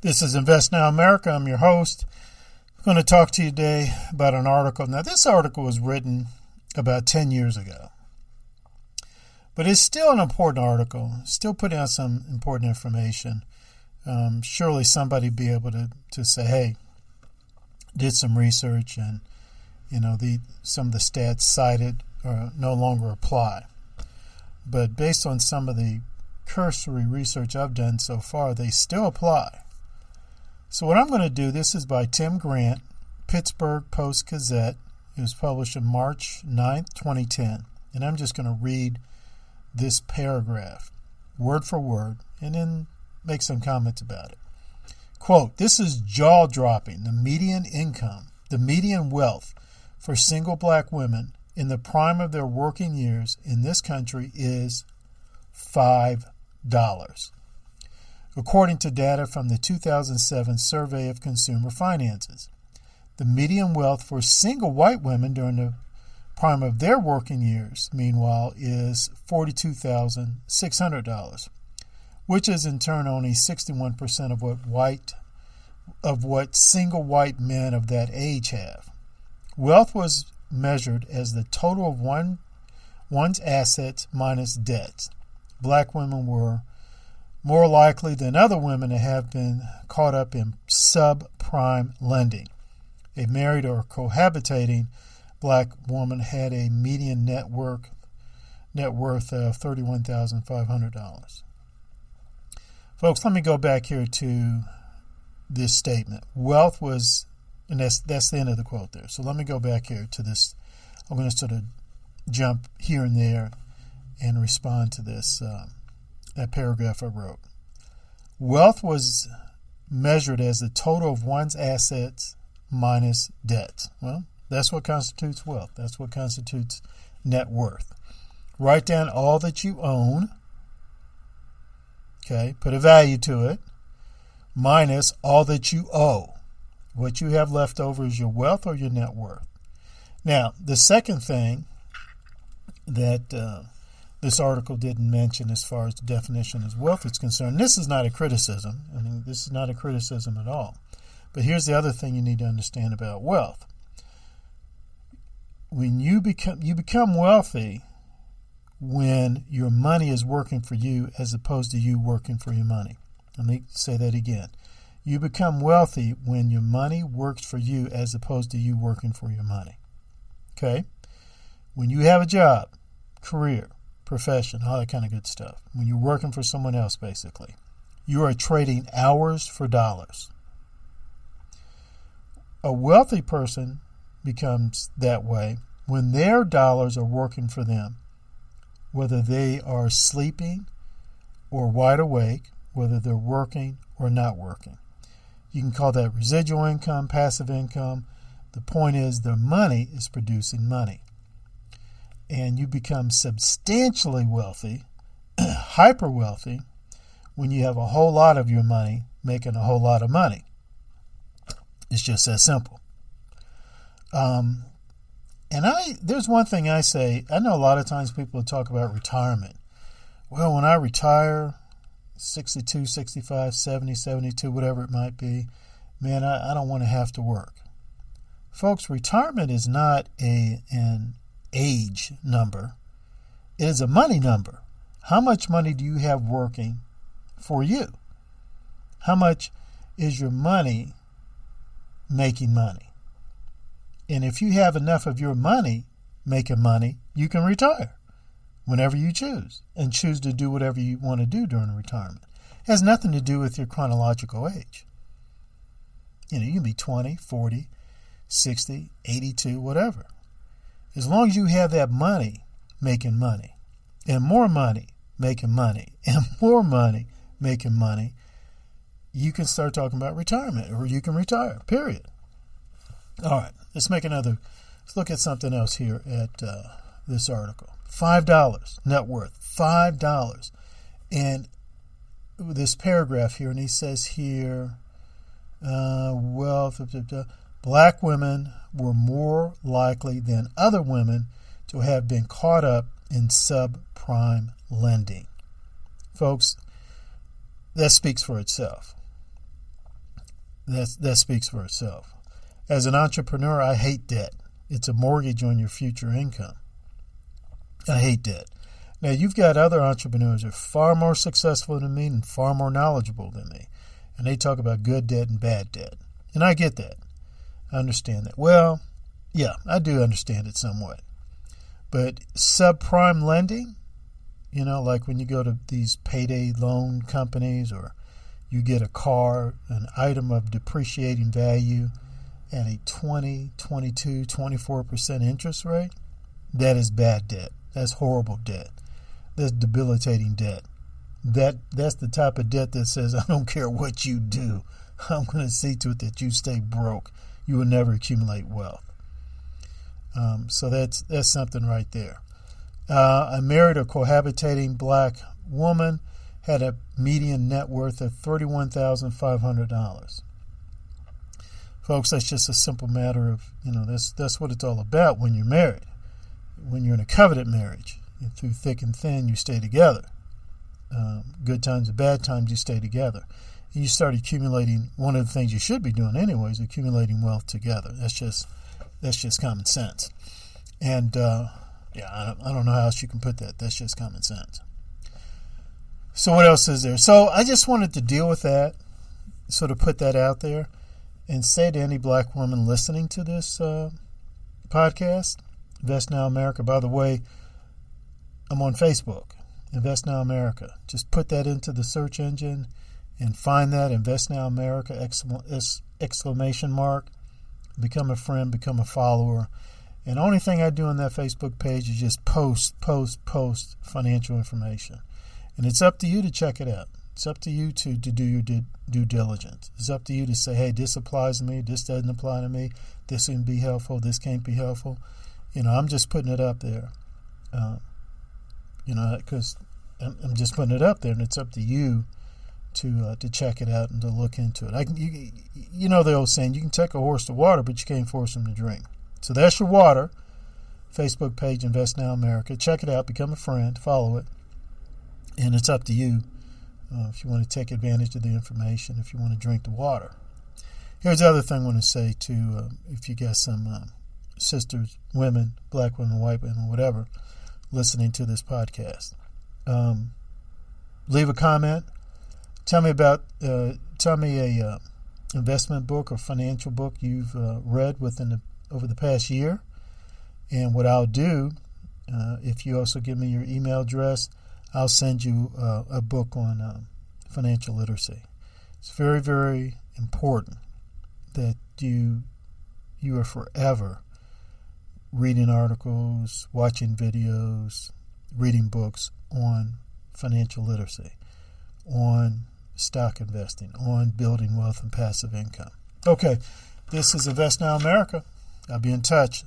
This is Invest Now America. I'm your host. I'm going to talk to you today about an article. Now, this article was written about 10 years ago, but it's still an important article, still putting out some important information. Surely somebody will be able to say, hey, did some research and, some of the stats cited no longer apply. But based on some of the cursory research I've done so far, they still apply. So what I'm going to do, this is by Tim Grant, Pittsburgh Post-Gazette. It was published on March 9th, 2010. And I'm just going to read this paragraph, word for word, and then make some comments about it. Quote, "This is jaw-dropping. The median income, the median wealth for single black women in the prime of their working years in this country is $5. According to data from the 2007 Survey of Consumer Finances. The median wealth for single white women during the prime of their working years, meanwhile, is $42,600, which is in turn only 61% of what single white men of that age have. Wealth was measured as the total of one's assets minus debts. Black women were more likely than other women to have been caught up in subprime lending. A married or cohabitating black woman had a median net worth of $31,500. Folks, let me go back here to this statement. Wealth was, and that's the end of the quote there. So let me go back here to this. I'm going to sort of jump here and there and respond to this that paragraph I wrote. Wealth was measured as the total of one's assets minus debts. Well, that's what constitutes wealth. That's what constitutes net worth. Write down all that you own. Okay, put a value to it. Minus all that you owe. What you have left over is your wealth or your net worth. Now, the second thing that this article didn't mention as far as the definition of wealth is concerned, this is not a criticism. I mean, this is not a criticism at all. But here's the other thing you need to understand about wealth. When you become wealthy when your money is working for you as opposed to you working for your money. Let me say that again. You become wealthy when your money works for you as opposed to you working for your money. Okay? When you have a job, career, profession, all that kind of good stuff. When you're working for someone else, basically. You are trading hours for dollars. A wealthy person becomes that way when their dollars are working for them, whether they are sleeping or wide awake, whether they're working or not working. You can call that residual income, passive income. The point is their money is producing money. And you become substantially wealthy, hyper wealthy, when you have a whole lot of your money making a whole lot of money. It's just that simple. There's one thing I say. I know a lot of times people talk about retirement. Well, when I retire, 62, 65, 70, 72, whatever it might be, man, I don't want to have to work. Folks, retirement is not an age number. It is a money number. How much money do you have working for you? How much is your money making money? And if you have enough of your money making money, you can retire whenever you choose and choose to do whatever you want to do during retirement. It has nothing to do with your chronological age. You can be 20, 40, 60, 82, whatever. As long as you have that money making money and more money making money and more money making money, you can start talking about retirement, or you can retire, period. All right, let's look at something else here at this article. $5 net worth, $5. And this paragraph here, and he says here, wealth, black women were more likely than other women to have been caught up in subprime lending. Folks, that speaks for itself. That speaks for itself. As an entrepreneur, I hate debt. It's a mortgage on your future income. I hate debt. Now, you've got other entrepreneurs who are far more successful than me and far more knowledgeable than me. And they talk about good debt and bad debt. And I get that. I understand that. Well, yeah, I do understand it somewhat. But subprime lending, like when you go to these payday loan companies or you get a car, an item of depreciating value, and a 20, 22, 24% interest rate, that is bad debt. That's horrible debt. That's debilitating debt. That's the type of debt that says, I don't care what you do. I'm going to see to it that you stay broke. You will never accumulate wealth. So that's something right there. A married or cohabitating black woman had a median net worth of $31,500. Folks, that's just a simple matter of, that's what it's all about when you're married. When you're in a covenant marriage, through thick and thin, you stay together. Good times and bad times, you stay together. And you start accumulating, one of the things you should be doing anyways, accumulating wealth together. That's just common sense. And, I don't know how else you can put that. That's just common sense. So what else is there? So I just wanted to deal with that, sort of put that out there, and say to any black woman listening to this podcast, Invest Now America. By the way, I'm on Facebook, Invest Now America. Just put that into the search engine and find that, Invest Now America, exclamation mark. Become a friend, become a follower. And the only thing I do on that Facebook page is just post financial information. And it's up to you to check it out. It's up to you to do your due diligence. It's up to you to say, hey, this applies to me, this doesn't apply to me, this can be helpful, this can't be helpful. I'm just putting it up there. Because I'm just putting it up there, and it's up to you to check it out and to look into it. The old saying, you can take a horse to water, but you can't force him to drink. So that's your water. Facebook page, Invest Now America. Check it out. Become a friend. Follow it. And it's up to you if you want to take advantage of the information, if you want to drink the water. Here's the other thing I want to say, too. If you got some sisters, women, black women, white women, whatever, listening to this podcast, leave a comment. Tell me a investment book or financial book you've read over the past year. And what I'll do, if you also give me your email address, I'll send you a book on financial literacy. It's very, very important that you are forever reading articles, watching videos, reading books on financial literacy, on stock investing, on building wealth and passive income. Okay, this is Invest Now America. I'll be in touch.